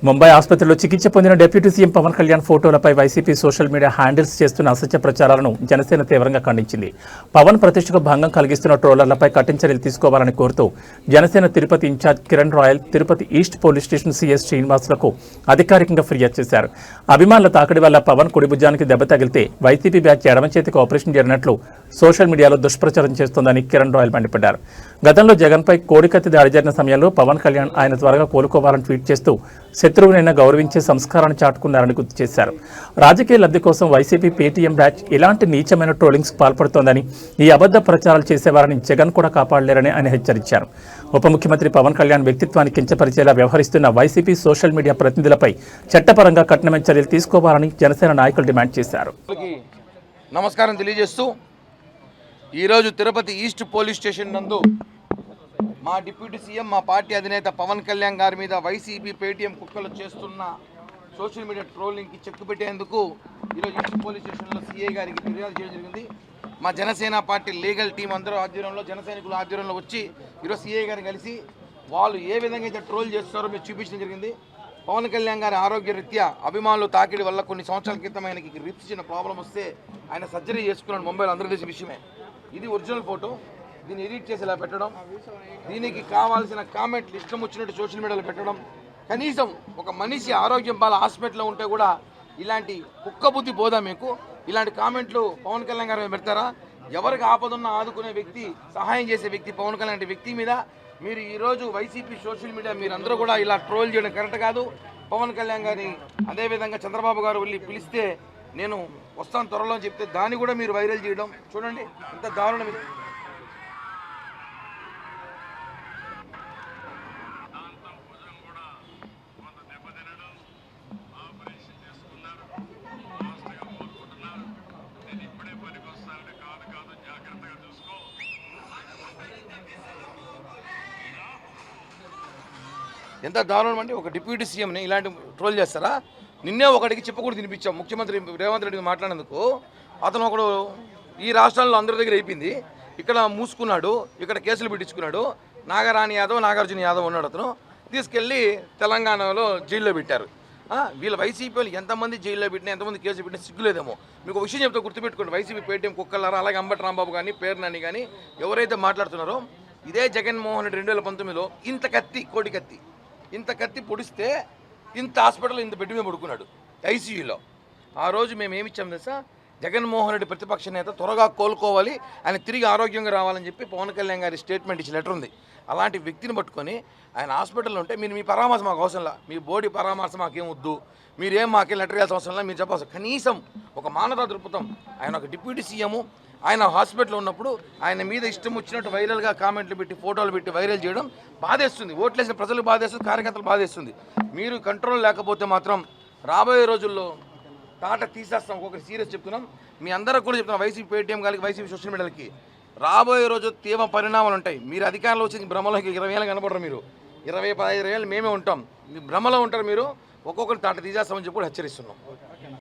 ముంబై ఆసుపత్రిలో చికిత్స పొందిన డిప్యూటీ సీఎం పవన్ కళ్యాణ్ ఫోటోలపై వైసీపీ సోషల్ మీడియా హ్యాండిల్స్ చేస్తున్న అసత్య ప్రచారాలను జనసేన తీవ్రంగా ఖండించింది. పవన్ ప్రతిష్టకు భంగం కలిగిస్తున్న ట్రోలర్లపై కఠిన చర్యలు తీసుకోవాలని కోరుతూ Janasena Tirupati incharge Kiran Royal Tirupati east police station CS శ్రీనివాసులకు అధికారికంగా ఫిర్యాదు చేశారు. అభిమానుల తాకిడి వల్ల పవన్ కుడిభుజానికి దెబ్బ తగిలితే వైసీపీ బ్యాచ్ ఎడమ చేతికి ఆపరేషన్ జరిగినట్లు సోషల్ మీడియాలో దుష్ప్రచారం చేస్తోందని కిరణ్ రాయల్ మండిపడ్డారు. గతంలో జగన్పై కోడికత్తి దాడి జరిగిన సమయంలో పవన్ కళ్యాణ్ ఆయన త్వరగా కోలుకోవాలని ట్వీట్ చేస్తూ శత్రువునైనా గౌరవించే సంస్కారాన్ని చాటుకున్నారని గుర్తు చేశారు. రాజకీయ లబ్ధి కోసం వైసీపీ పేటీఎం బ్యాచ్ ఇలాంటి నీచమైన ట్రోలింగ్స్ పాల్పడుతోందని, ఈ అబద్ధ ప్రచారాలు చేసేవారని జగన్ కూడా కాపాడలేరని ఆయన హెచ్చరించారు. ఉప ముఖ్యమంత్రి పవన్ కళ్యాణ్ వ్యక్తిత్వాన్ని కించపరిచేలా వ్యవహరిస్తున్న వైసీపీ సోషల్ మీడియా ప్రతినిధులపై చట్టపరంగా కఠినమైన చర్యలు తీసుకోవాలని జనసేన నాయకులు డిమాండ్ చేశారు. నమస్కారం తెలియజేస్తూ ఈరోజు తిరుపతి ఈస్ట్ పోలీస్ స్టేషన్ నందు మా డిప్యూటీ సీఎం మా పార్టీ అధినేత పవన్ కళ్యాణ్ గారి మీద వైసీపీ పేటీఎం కుక్కలు చేస్తున్న సోషల్ మీడియా ట్రోలింగ్కి చెక్ పెట్టేందుకు ఈరోజు ఈస్ట్ పోలీస్ స్టేషన్లో సీఐ గారికి ఫిర్యాదు చేయడం జరిగింది. మా జనసేన పార్టీ లీగల్ టీం అందరూ ఆధ్వర్యంలో జనసైనికుల ఆధ్వర్యంలో వచ్చి ఈరోజు సీఐ గారిని కలిసి వాళ్ళు ఏ విధంగా అయితే ట్రోల్ చేస్తారో మీరు చూపించడం జరిగింది. పవన్ కళ్యాణ్ గారి ఆరోగ్య రీత్యా అభిమానులు తాకిడి వల్ల కొన్ని సంవత్సరాల క్రితం ఆయనకి రిప్స్ చిన్న ప్రాబ్లం వస్తే ఆయన సర్జరీ చేసుకున్నాడు. ముంబైలో అందరూ తెలిసిన విషయమే. ఇది ఒరిజినల్ ఫోటో. దీన్ని ఎడిట్ చేసి ఇలా పెట్టడం, దీనికి కావాల్సిన కామెంట్లు ఇష్టం వచ్చినట్టు సోషల్ మీడియాలో పెట్టడం, కనీసం ఒక మనిషి ఆరోగ్యం బాగా హాస్పిటల్లో ఉంటే కూడా ఇలాంటి కుక్క బుద్ధి పోదా మీకు? ఇలాంటి కామెంట్లు పవన్ కళ్యాణ్ గారు పెడతారా? ఎవరికి ఆపదున్నా ఆదుకునే వ్యక్తి, సహాయం చేసే వ్యక్తి పవన్ కళ్యాణ్ వ్యక్తి మీద మీరు ఈరోజు వైసీపీ సోషల్ మీడియా మీరందరూ కూడా ఇలా ట్రోల్ చేయడం కరెక్ట్ కాదు. పవన్ కళ్యాణ్ గారిని అదేవిధంగా చంద్రబాబు గారు వెళ్ళి పిలిస్తే నేను వస్తాను త్వరలో అని చెప్తే దాన్ని కూడా మీరు వైరల్ చేయడం చూడండి ఎంత దారుణం ఇది. ఎంత దారుణం అండి. ఒక డిప్యూటీ సీఎంని ఇలాంటి ట్రోల్ చేస్తారా? నిన్నే ఒకటికి చెప్పకూడదు తినిపించాం. ముఖ్యమంత్రి రేవంత్ రెడ్డి మాట్లాడినందుకు అతను ఒకడు ఈ రాష్ట్రాల్లో అందరి దగ్గర అయిపోయింది, ఇక్కడ మూసుకున్నాడు, ఇక్కడ కేసులు పెట్టించుకున్నాడు. నాగరాణి యాదవ్, నాగార్జున యాదవ్ ఉన్నాడు, అతను తీసుకెళ్ళి తెలంగాణలో జైల్లో పెట్టారు. వీళ్ళ వైసీపీ వాళ్ళు ఎంతమంది జైల్లో పెట్టినా, ఎంతమంది కేసులు పెట్టినా సిగ్గులేదేమో. మీకు ఒక విషయం చెప్తే గుర్తుపెట్టుకోండి. వైసీపీ పేటీఎం కుక్కలారా, అలాగే అంబటి రాంబాబు కానీ, పేర్నాని కానీ ఎవరైతే మాట్లాడుతున్నారో, ఇదే జగన్మోహన్ రెడ్డి 2019లో ఇంత కత్తి, కోడి కత్తి, ఇంత కత్తి పొడిస్తే ఇంత హాస్పిటల్ ఇంత బెడ్ మీద పడుకున్నాడు ఐసీయూలో. ఆ రోజు మేము ఏమిచ్చాము తెలుసా? జగన్మోహన్ రెడ్డి ప్రతిపక్ష నేత త్వరగా కోలుకోవాలి, ఆయన తిరిగి ఆరోగ్యంగా రావాలని చెప్పి పవన్ కళ్యాణ్ గారి స్టేట్మెంట్ ఇచ్చి లెటర్ ఉంది. అలాంటి వ్యక్తిని పట్టుకొని ఆయన హాస్పిటల్లో ఉంటే మీరు మీ పరామర్శ మాకు అవసరంలా, మీ బాడీ పరామర్శ మాకేం వద్దు, మీరేం మాకేం లెటర్ వేయాల్సిన అవసరంలా, మీరు చెప్పాల్సిన కనీసం ఒక మానవతా దృక్పథం. ఆయన ఒక డిప్యూటీ సీఎము, ఆయన హాస్పిటల్లో ఉన్నప్పుడు ఆయన మీద ఇష్టం వచ్చినట్టు వైరల్గా కామెంట్లు పెట్టి, ఫోటోలు పెట్టి వైరల్ చేయడం బాధేస్తుంది. ఓట్లేసిన ప్రజలకు బాధేస్తుంది, కార్యకర్తలు బాధేస్తుంది. మీరు కంట్రోల్ లేకపోతే మాత్రం రాబోయే రోజుల్లో తాట తీసేస్తాం. ఒక్కొక్కరు సీరియస్ చెప్తున్నాం, మీ అందరికి కూడా చెప్తున్నాం, వైసీపీ పేటీఎం గారికి, వైసీపీ సోషల్ మీడియాలకి రాబోయే రోజు తీవ్ర పరిణామాలు ఉంటాయి. మీరు అధికారంలో వచ్చి భ్రమలోకి 20 ఏళ్ళు కనపడరు. మీరు 20-15 ఏళ్ళు మేమే ఉంటాం, మీ భ్రమలో ఉంటారు. మీరు ఒక్కొక్కరు తాట తీసేస్తామని చెప్పి కూడా హెచ్చరిస్తున్నాం.